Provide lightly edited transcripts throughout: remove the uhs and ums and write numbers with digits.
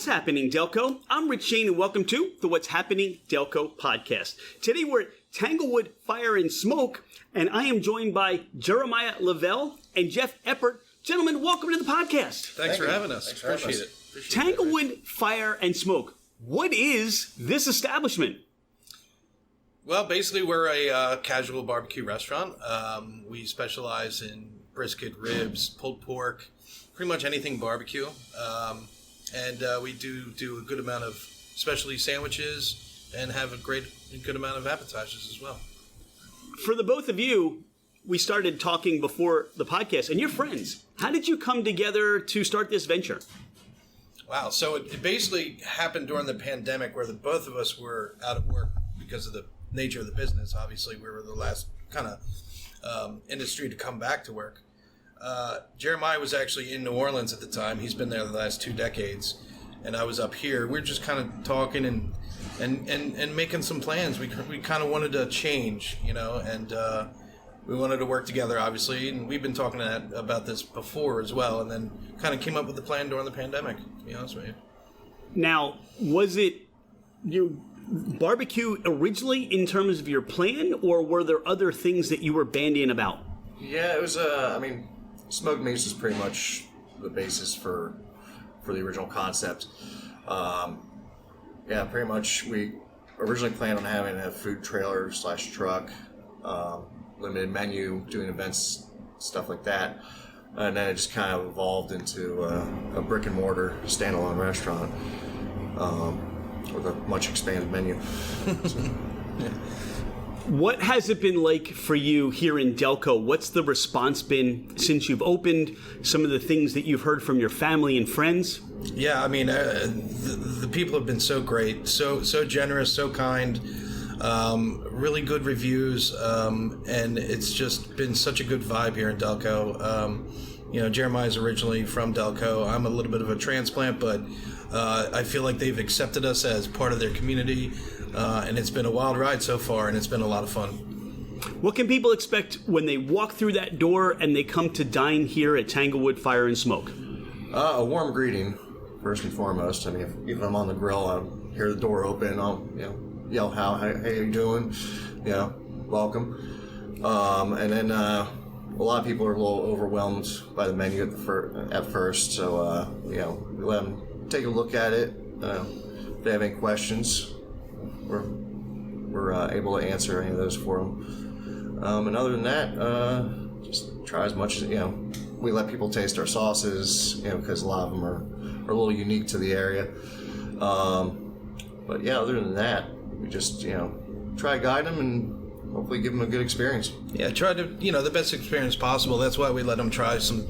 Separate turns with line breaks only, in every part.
What's happening, Delco? I'm Rich Shane, and welcome to the What's Happening Delco podcast. Today we're at Tanglewood Fire and Smoke, and I am joined by Jeremiah Lavelle and Jeff Ebert. Gentlemen, welcome to the podcast.
Thanks for having us. Appreciate it.
Tanglewood Fire and Smoke. What is this establishment?
Well, basically, we're a casual barbecue restaurant. We specialize in brisket, ribs, pulled pork, pretty much anything barbecue. And we do a good amount of specialty sandwiches and have a good amount of appetizers as well. For the both of you, we started talking before the podcast, and you're friends. How did you come together to start this venture? Wow. So it basically happened during the pandemic where the both of us were out of work because of the nature of the business. Obviously, we were the last kind of industry to come back to work. Jeremiah was actually in New Orleans at the time. He's been there the last 2 decades, and I was up here. We were just kind of talking and making some plans. We kind of wanted to change, and we wanted to work together, obviously. And we've been talking about this before as well, and then kind of came up with the plan during the pandemic, to be honest with you. Now, was it barbecue originally in terms of your plan, or were there other things that you were bandying about?
Yeah, it was, smoked meats is pretty much the basis for the original concept. Pretty much we originally planned on having a food trailer / truck, limited menu, doing events, stuff like that. And then it just kind of evolved into a brick and mortar standalone restaurant with a much expanded menu.
What has it been like for you here in Delco? What's the response been since you've opened? Some of the things that you've heard from your family and friends? Yeah, I mean, the people have been so great, so generous, so kind, really good reviews, and it's just been such a good vibe here in Delco. Jeremiah's originally from Delco. I'm a little bit of a transplant, but I feel like they've accepted us as part of their community. And it's been a wild ride so far, and it's been a lot of fun. What can people expect when they walk through that door and they come to dine here at Tanglewood Fire and Smoke?
A warm greeting, first and foremost. I mean, if I'm on the grill, I hear the door open, I'll yell, how you doing? Welcome. And then a lot of people are a little overwhelmed by the menu at first, so we let them take a look at it. If they have any questions, we're able to answer any of those for them. And other than that, just try as much as, we let people taste our sauces, because a lot of them are a little unique to the area. But yeah, other than that, we just, try to guide them and hopefully give them a good experience. Yeah, try to, the best experience possible. That's why we let them try some,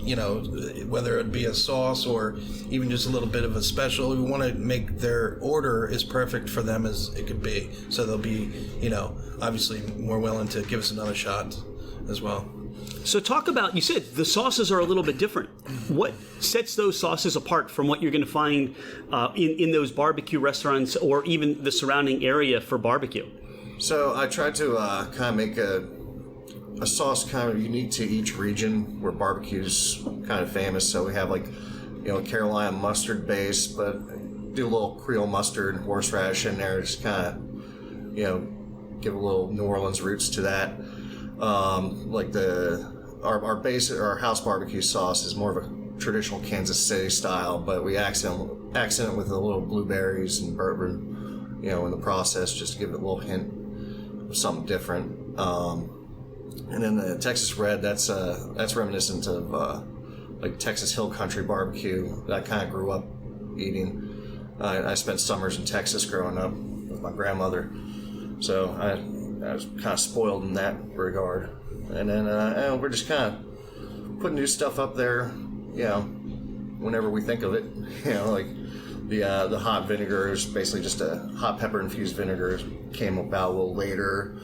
whether it be a sauce or even just a little bit of a special. We want to make their order as perfect for them as it could be. So they'll be, obviously more willing to give us another shot as well. So talk about, you said the sauces are a little bit different. What sets those sauces apart from what you're going to find in those barbecue restaurants or even the surrounding area for barbecue? So I tried to kind of make a sauce kind of unique to each region where barbecue's kind of famous. So we have Carolina mustard base, but do a little Creole mustard and horseradish in there, just kind of, give a little New Orleans roots to that. Our base, our house barbecue sauce is more of a traditional Kansas City style, but we accent it with a little blueberries and bourbon, in the process, just to give it a little hint. Something different, and then the Texas Red. That's reminiscent of Texas Hill Country barbecue that I kind of grew up eating. I spent summers in Texas growing up with my grandmother, so I was kind of spoiled in that regard. And then we're just kind of putting new stuff up there, whenever we think of it. The hot vinegar is basically just a hot pepper infused vinegar. Came about a little later.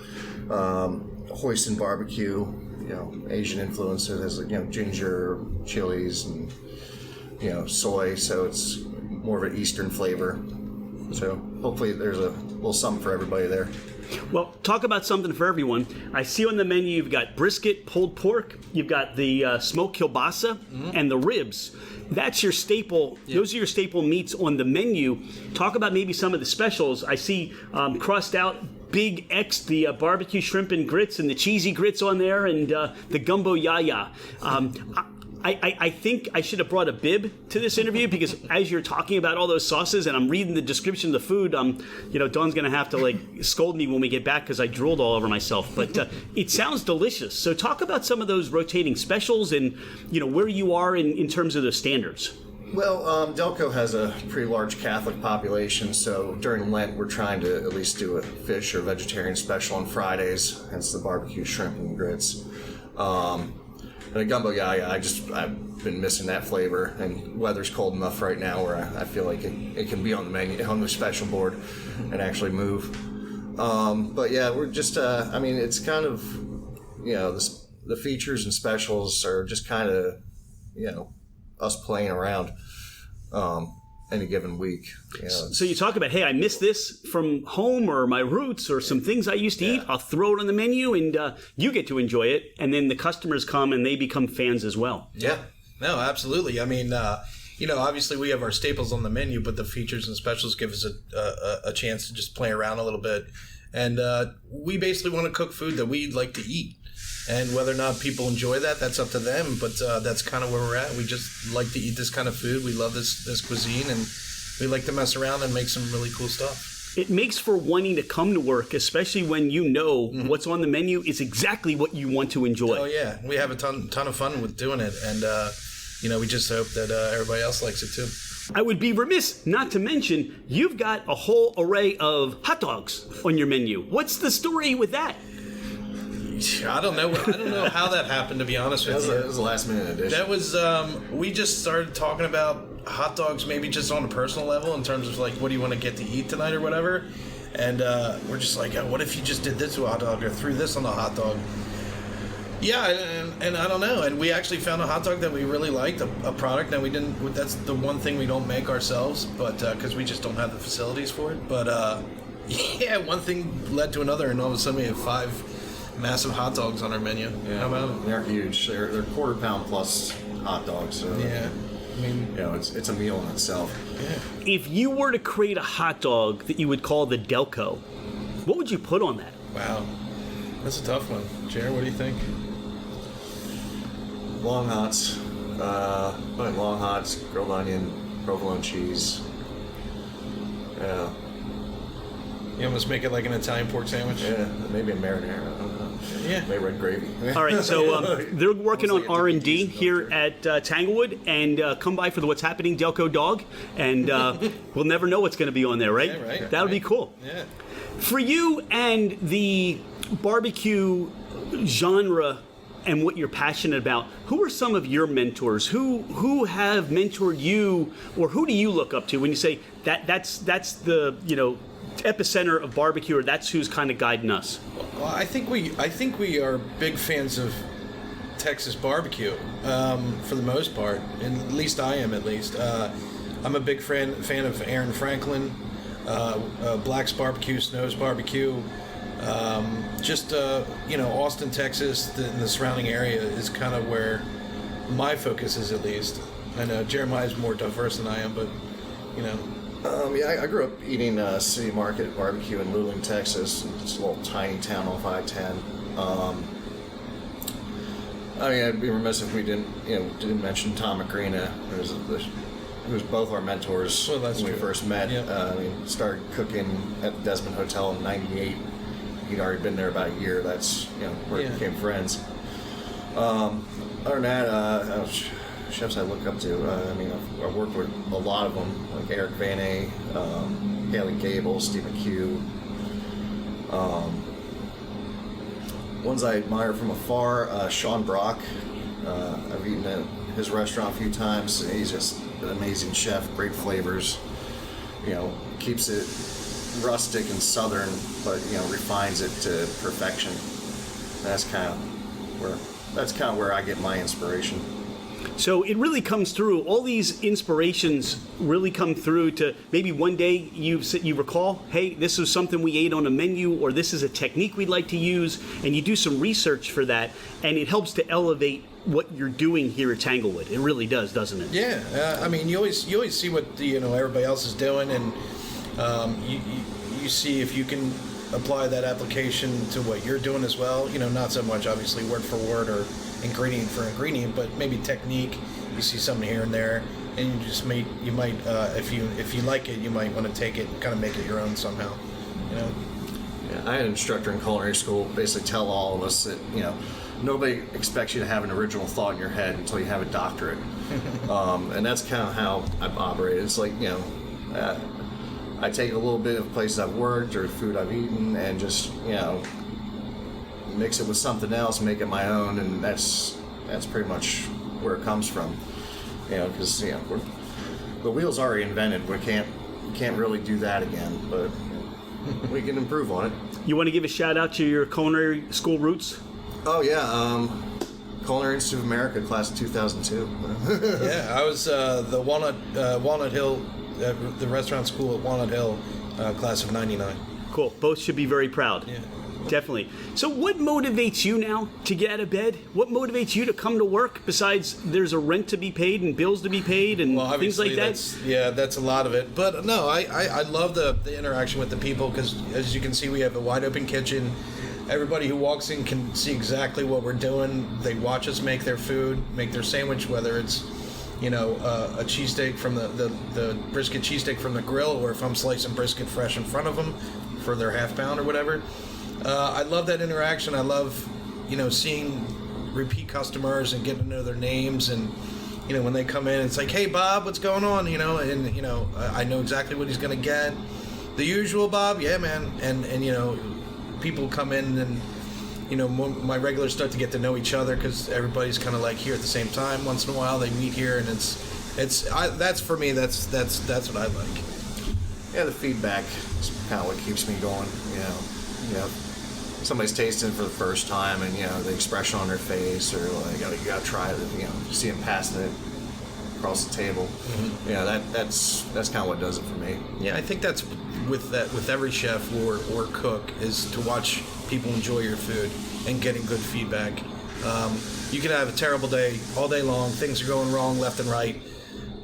Hoisin barbecue, Asian influence. It has ginger, chilies, and soy. So it's more of an Eastern flavor. So hopefully there's a little something for everybody there.
Well, talk about something for everyone. I see on the menu you've got brisket, pulled pork, you've got the smoked kielbasa, and the ribs. That's your staple. Yeah. Those are your staple meats on the menu. Talk about maybe some of the specials. I see crossed out Big X, the barbecue shrimp and grits, and the cheesy grits on there, and the gumbo yaya. I think I should have brought a bib to this interview, because as you're talking about all those sauces and I'm reading the description of the food, Dawn's going to have to scold me when we get back because I drooled all over myself. But it sounds delicious. So talk about some of those rotating specials and where you are in terms of the standards.
Well, Delco has a pretty large Catholic population, so during Lent we're trying to at least do a fish or vegetarian special on Fridays, hence the barbecue shrimp and grits. And a gumbo yaya, I've been missing that flavor, and weather's cold enough right now where I feel like it can be on the menu, on the special board, and actually move. But yeah, we're just, it's kind of, the features and specials are just kind of, us playing around any given week.
So you talk about, hey, I missed this from home or my roots or some things I used to eat. I'll throw it on the menu and you get to enjoy it. And then the customers come and they become fans as well.
Yeah, no, absolutely. I mean, obviously we have our staples on the menu, but the features and specials give us a chance to just play around a little bit. And we basically want to cook food that we like to eat. And whether or not people enjoy that, that's up to them. But that's kind of where we're at. We just like to eat this kind of food. We love this cuisine, and we like to mess around and make some really cool stuff.
It makes for wanting to come to work, especially when what's on the menu is exactly what you want to enjoy.
Oh, yeah. We have a ton of fun with doing it. And, we just hope that everybody else likes it, too.
I would be remiss not to mention you've got a whole array of hot dogs on your menu. What's the story with that?
I don't know how that happened, to be honest with you.
That was a last-minute addition.
That was, we just started talking about hot dogs maybe just on a personal level in terms of, what do you want to get to eat tonight or whatever. And we're just like, what if you just did this to a hot dog or threw this on a hot dog? Yeah, and I don't know. And we actually found a hot dog that we really liked, a product that we didn't, that's the one thing we don't make ourselves, but because we just don't have the facilities for it. But, one thing led to another, and all of a sudden we have 5 massive hot dogs on our menu.
Yeah,
how about them?
They're huge. They're quarter-pound plus hot dogs. So,
yeah, I mean,
it's a meal in itself.
Yeah.
If you were to create a hot dog that you would call the Delco, what would you put on that?
Wow, that's a tough one. Jared, what do you think?
Long hots, long hots, grilled onion, provolone cheese. Yeah.
You almost make it like an Italian pork sandwich?
Yeah, maybe a marinara. I don't know.
Yeah.
Maybe red gravy.
All right, so they're working on R&D here at Tanglewood, and come by for the What's Happening Delco Dog, and we'll never know what's going to be on there, right?
Yeah, right.
That'll be cool.
Yeah.
For you and the barbecue genre and what you're passionate about, who are some of your mentors? Who have mentored you, or who do you look up to when you say that's the epicenter of barbecue, or that's who's kind of guiding us?
Well, I think we are big fans of Texas barbecue for the most part, and at least I am. I'm a big fan of Aaron Franklin, Black's Barbecue, Snow's Barbecue. Austin, Texas, the surrounding area is kind of where my focus is, at least. I know Jeremiah's more diverse than I am, but
I grew up eating City Market barbecue in Luling, Texas. It's a little tiny town off I-10. I'd be remiss if we didn't mention Tom McGreena, who was both our mentors when we first met. Yep. Started cooking at the Desmond Hotel in '98. He'd already been there about a year. That's where we became friends. Other than that, chefs I look up to. I've worked with a lot of them, like Eric Van A, Haley Gable, Steve McHugh. Ones I admire from afar, Sean Brock. I've eaten at his restaurant a few times. He's just an amazing chef, great flavors. Keeps it rustic and southern, but refines it to perfection. That's kind of where I get my inspiration.
So it really comes through. All these inspirations really come through to maybe one day you recall, hey, this is something we ate on a menu, or this is a technique we'd like to use, and you do some research for that, and it helps to elevate what you're doing here at Tanglewood. It really does, doesn't it?
Yeah, I mean, you always see what everybody else is doing, and you see if you can apply that application to what you're doing as well. Not so much obviously word for word or ingredient for ingredient, but maybe technique. You see something here and there, and you might if you like it, you might want to take it and kind of make it your own somehow.
Yeah, I had an instructor in culinary school basically tell all of us that nobody expects you to have an original thought in your head until you have a doctorate, and that's kind of how I've operated. It's like I take a little bit of places I've worked or food I've eaten and just mix it with something else, make it my own, and that's pretty much where it comes from. Because the wheel's already invented. We can't really do that again, but we can improve on it.
You want to give a shout out to your culinary school roots?
Oh yeah, Culinary Institute of America, class of 2002.
Yeah, I was the Walnut Hill, the restaurant school at Walnut Hill, class of '99.
Cool. Both should be very proud.
Yeah.
Definitely. So what motivates you now to get out of bed? What motivates you to come to work besides there's a rent to be paid and bills to be paid and things like that?
That's a lot of it. But no, I love the interaction with the people because, as you can see, we have a wide open kitchen. Everybody who walks in can see exactly what we're doing. They watch us make their food, make their sandwich, whether it's a cheesesteak from the brisket cheesesteak from the grill, or if I'm slicing brisket fresh in front of them for their half pound or whatever. I love that interaction. I love, seeing repeat customers and getting to know their names, and when they come in, it's like, hey Bob, what's going on? And I know exactly what he's gonna get. The usual Bob, yeah man, and people come in and my regulars start to get to know each other because everybody's kind of like here at the same time. Once in a while they meet here, and that's for me. That's what I like.
Yeah, the feedback is kind of what keeps me going. Somebody's tasting for the first time, and the expression on their face, or like, oh, you gotta try it. You see them passing it across the table. Mm-hmm. That's kind of what does it for me.
Yeah, I think that's with every chef or cook, is to watch people enjoy your food and getting good feedback. You can have a terrible day all day long. Things are going wrong left and right.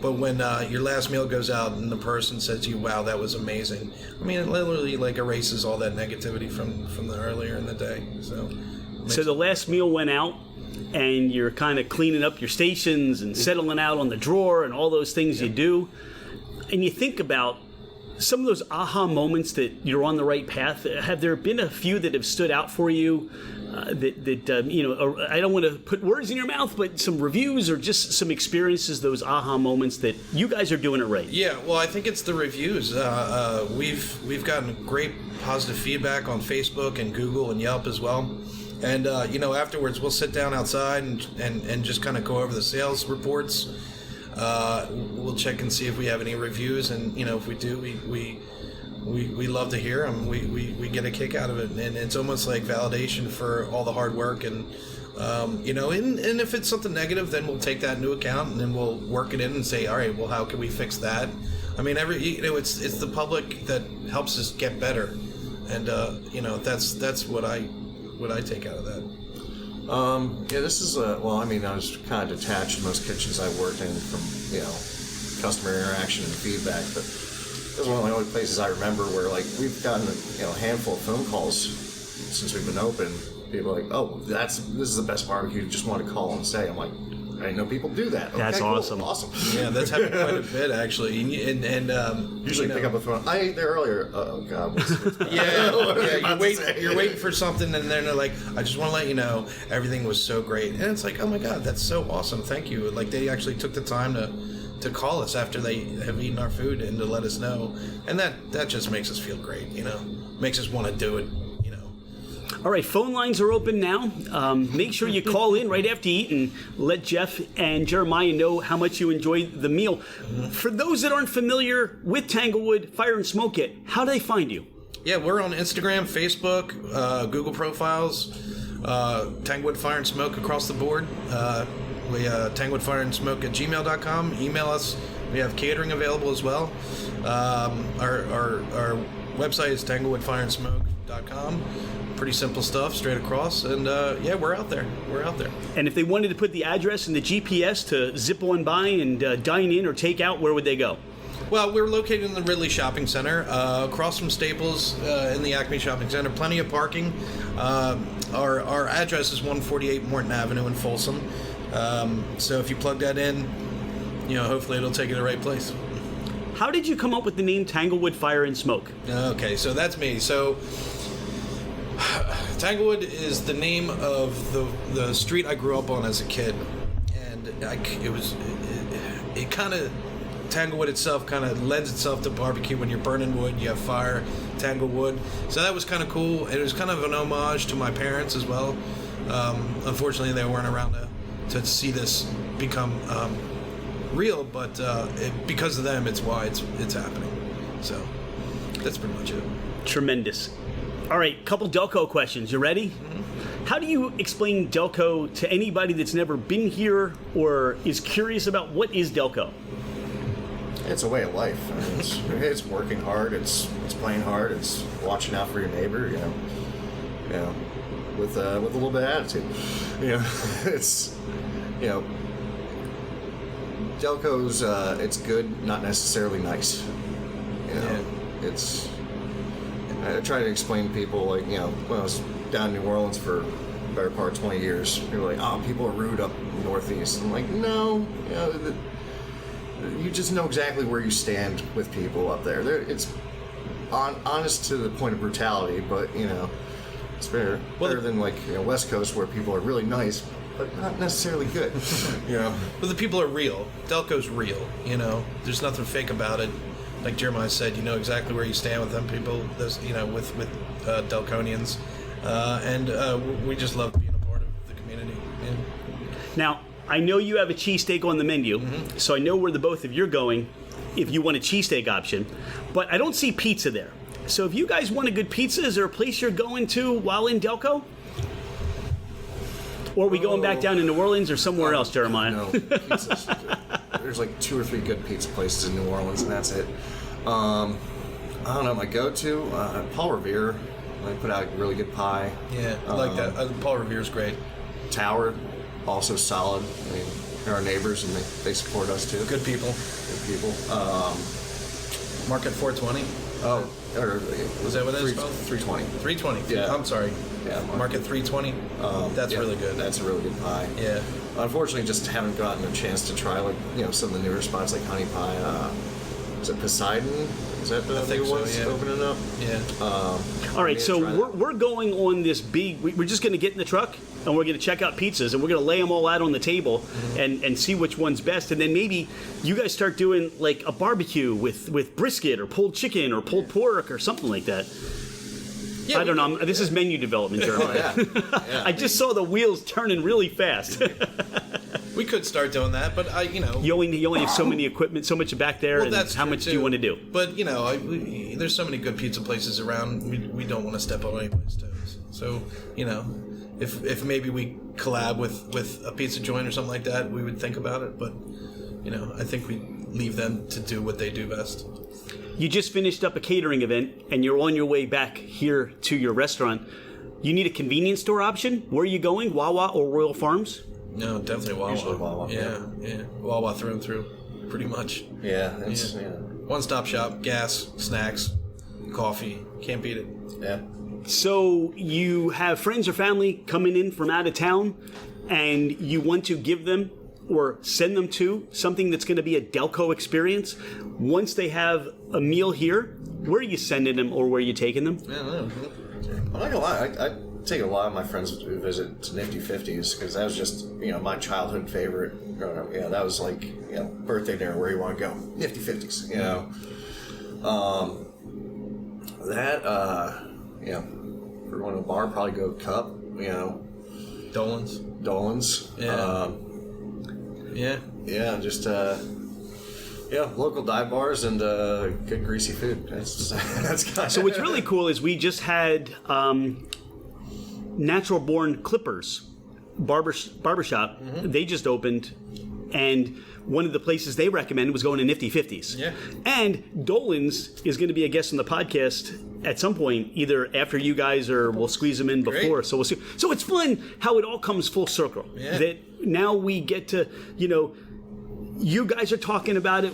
But when your last meal goes out and the person says to you, wow, that was amazing, I mean, it literally erases all that negativity from the earlier in the day. So
the last meal went out, and you're kind of cleaning up your stations and settling out on the drawer and all those things you do. And you think about some of those aha moments that you're on the right path. Have there been a few that have stood out for you? I don't want to put words in your mouth, but some reviews or just some experiences, those aha moments that you guys are doing it right.
Yeah, well, I think it's the reviews. We've gotten great positive feedback on Facebook and Google and Yelp as well. And, afterwards we'll sit down outside and just kind of go over the sales reports. We'll check and see if we have any reviews. And, if we do, we love to hear them. We get a kick out of it. And it's almost like validation for all the hard work. And, and if it's something negative, then we'll take that into account and then we'll work it in and say, all right, well, how can we fix that? I mean, it's the public that helps us get better. And, that's what I take out of that.
This is I was kind of detached in most kitchens I worked in from, customer interaction and feedback, but this is one of the only places I remember where, we've gotten, a handful of phone calls since we've been open. People are like, oh, this is the best barbecue, you just want to call and say. I'm like, I didn't know people do that. Okay,
that's awesome.
Cool. Awesome.
Yeah, that's happened quite a bit, actually. And
usually pick up the phone. I ate there earlier. Oh God.
You're waiting for something, and then they're like, I just want to let you know everything was so great. And it's like, oh my God, that's so awesome. Thank you. Like, they actually took the time to call us after they have eaten our food and to let us know. And that just makes us feel great. Makes us want to do it.
All right, phone lines are open now. Make sure you call in right after you eat and let Jeff and Jeremiah know how much you enjoyed the meal. Mm-hmm. For those that aren't familiar with Tanglewood Fire and Smoke yet, how do they find you?
Yeah, we're on Instagram, Facebook, Google profiles, Tanglewood Fire and Smoke across the board. We Tanglewood Fire and Smoke at gmail.com. Email us. We have catering available as well. Our website is tanglewoodfireandsmoke.com. Pretty simple stuff, straight across. And we're out there.
And if they wanted to put the address in the GPS to zip on by and dine in or take out, where would they go?
Well, we're located in the Ridley Shopping Center, across from Staples in the Acme Shopping Center. Plenty of parking. Our address is 148 Morton Avenue in Folsom. So if you plug that in, hopefully it'll take you to the right place.
How did you come up with the name Tanglewood Fire and Smoke?
Okay, so that's me. So Tanglewood is the name of the street I grew up on as a kid, and it kind of, Tanglewood itself kind of lends itself to barbecue. When you're burning wood, you have fire, Tanglewood. So that was kind of cool. It was kind of an homage to my parents as well. Unfortunately, they weren't around to see this become real, but because of them, it's why it's happening. So that's pretty much it.
Tremendous. All right, couple Delco questions. You ready?
Mm-hmm.
How do you explain Delco to anybody that's never been here or is curious about what is Delco?
It's a way of life. I mean, it's working hard. It's playing hard. It's watching out for your neighbor. With a little bit of attitude. It's Delco's. It's good, not necessarily nice. It's. I try to explain to people, like, when I was down in New Orleans for the better part of 20 years, people were like, oh, people are rude up northeast. I'm like, no, you just know exactly where you stand with people up there. It's honest to the point of brutality, but, it's better than, West Coast where people are really nice, but not necessarily good.
But the people are real. Delco's real, There's nothing fake about it. Like Jeremiah said, you know exactly where you stand with them people, with Delconians. And we just love being a part of the community. Yeah.
Now, I know you have a cheesesteak on the menu, so I know where the both of you are going if you want a cheesesteak option, but I don't see pizza there. So if you guys want a good pizza, is there a place you're going to while in Delco? Or are we going back down to New Orleans or somewhere else, Jeremiah?
No, pizza's there's like 2 or 3 good pizza places in New Orleans, and that's it. I don't know, my go-to, Paul Revere. They put out really good pie.
Yeah, I like that. Paul Revere's great.
Tower, also solid. I mean, they're our neighbors, and they support us too.
Good people. Market 420.
Oh, or
was that what it is called?
320.
320.
Yeah.
I'm sorry.
Yeah,
Market 320. That's really good.
That's a really good pie.
Yeah.
Unfortunately, just haven't gotten a chance to try some of the newer spots like Honey Pie. Is it Poseidon? Is that the new ones opening up?
Yeah.
All right, so we're going on this big. We're just going to get in the truck and we're going to check out pizzas and we're going to lay them all out on the table and see which one's best. And then maybe you guys start doing like a barbecue with brisket or pulled chicken or pulled pork or something like that. Yeah, I don't know. This is menu development, Jeremiah. I just saw the wheels turning really fast.
We could start doing that, but
you only have so many equipment, so much back there, and how much do you want to do?
But there's so many good pizza places around. We don't want to step on anybody's toes. So if maybe we collab with a pizza joint or something like that, we would think about it. But I think we leave them to do what they do best.
You just finished up a catering event, and you're on your way back here to your restaurant. You need a convenience store option. Where are you going? Wawa or Royal Farms?
No, definitely Wawa.
Usually Wawa.
Yeah. Wawa through and through, pretty much.
Yeah.
One-stop shop, gas, snacks, coffee. Can't beat it.
Yeah.
So you have friends or family coming in from out of town, and you want to give them or send them to something that's going to be a Delco experience. Once they have a meal here, where are you sending them or where are you taking them?
I don't know. I'm not going to lie. I take a lot of my friends to visit to Nifty 50s because that was just, my childhood favorite growing up. That was like, birthday dinner, where you want to go. Nifty 50s, if we're going to a bar, probably go Cup, Dolan's.
Yeah.
Just local dive bars and good greasy food. That's kind of.
So what's really cool is we just had Natural Born Clippers barbershop. They just opened, and one of the places they recommended was going to Nifty 50s.
Yeah.
And Dolan's is going to be a guest on the podcast at some point, either after you guys or we'll squeeze them in before.
Great.
So we'll see. So it's fun how it all comes full circle.
Yeah.
That now we get to, you guys are talking about it,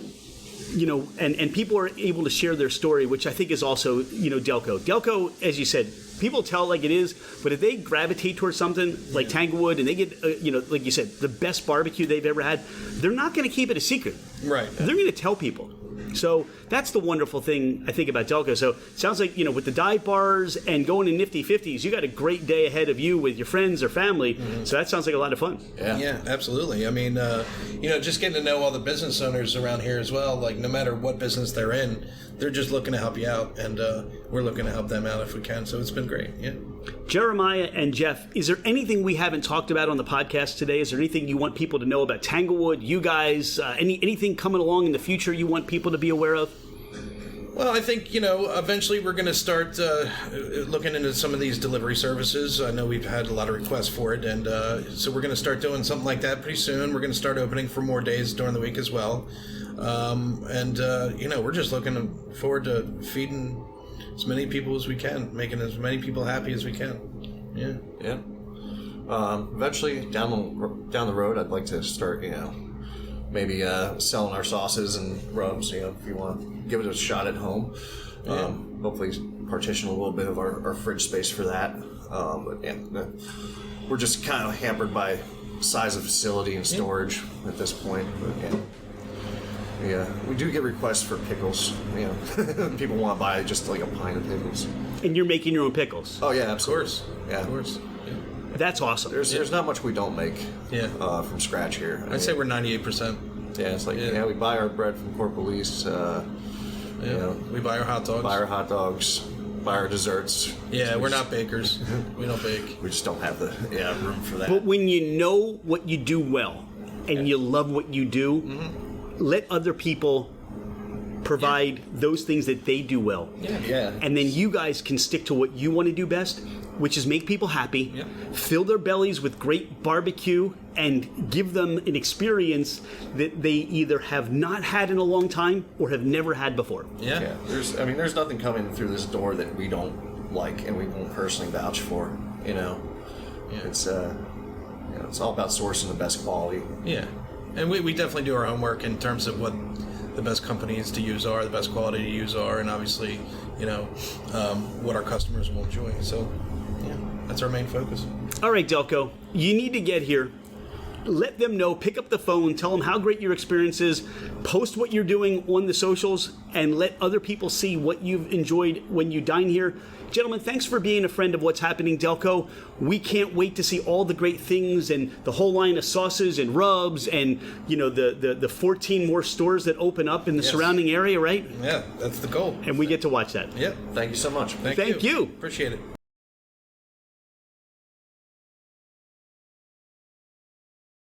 and people are able to share their story, which I think is also, Delco. Delco, as you said, people tell it like it is, but if they gravitate towards something like Tanglewood and they get, like you said, the best barbecue they've ever had, they're not going to keep it a secret.
Right.
They're going to tell people. So that's the wonderful thing, I think, about Delco. So it sounds like, with the dive bars and going to Nifty 50s, you got a great day ahead of you with your friends or family. So that sounds like a lot of fun.
Yeah, absolutely. I mean, just getting to know all the business owners around here as well, like no matter what business they're in, they're just looking to help you out, and we're looking to help them out if we can. So it's been great. Yeah.
Jeremiah and Jeff, is there anything we haven't talked about on the podcast today? Is there anything you want people to know about Tanglewood, you guys, anything coming along in the future you want people to be aware of?
Well, I think, eventually we're going to start looking into some of these delivery services. I know we've had a lot of requests for it, and so we're going to start doing something like that pretty soon. We're going to start opening for more days during the week as well. We're just looking forward to feeding as many people as we can, making as many people happy as we can. Yeah.
Yeah. Eventually, down the road, I'd like to start, maybe selling our sauces and rubs, if you want to give it a shot at home. Hopefully partition a little bit of our fridge space for that. We're just kind of hampered by size of facility and storage at this point. But, yeah, we do get requests for pickles. People want to buy just like a pint of pickles.
And you're making your own pickles?
Oh, yeah, absolutely.
Of course.
Yeah.
Of course. Yeah.
That's awesome.
There's not much we don't make from scratch here.
I'd say we're 98%.
Yeah, it's like, we buy our bread from Corporalis.
We buy our hot dogs.
Buy our desserts.
Yeah, we're not bakers. We don't bake.
We just don't have the room for that.
But when you know what you do well and you love what you do, let other people provide those things that they do well.
Yeah.
And then you guys can stick to what you want to do best, which is make people happy, fill their bellies with great barbecue, and give them an experience that they either have not had in a long time or have never had before.
Yeah.
There's nothing coming through this door that we don't like and we won't personally vouch for. It's it's all about sourcing the best quality.
Yeah. And we definitely do our homework in terms of what the best companies to use are, the best quality to use are, and obviously, what our customers will enjoy. So, that's our main focus.
All right, Delco, you need to get here. Let them know, pick up the phone, tell them how great your experience is, post what you're doing on the socials, and let other people see what you've enjoyed when you dine here. Gentlemen, thanks for being a friend of What's Happening Delco. We can't wait to see all the great things and the whole line of sauces and rubs and, the 14 more stores that open up in the surrounding area, right?
Yeah, that's the goal.
And we get to watch that.
Yep.
Thank you so much.
Thank you.
Appreciate it.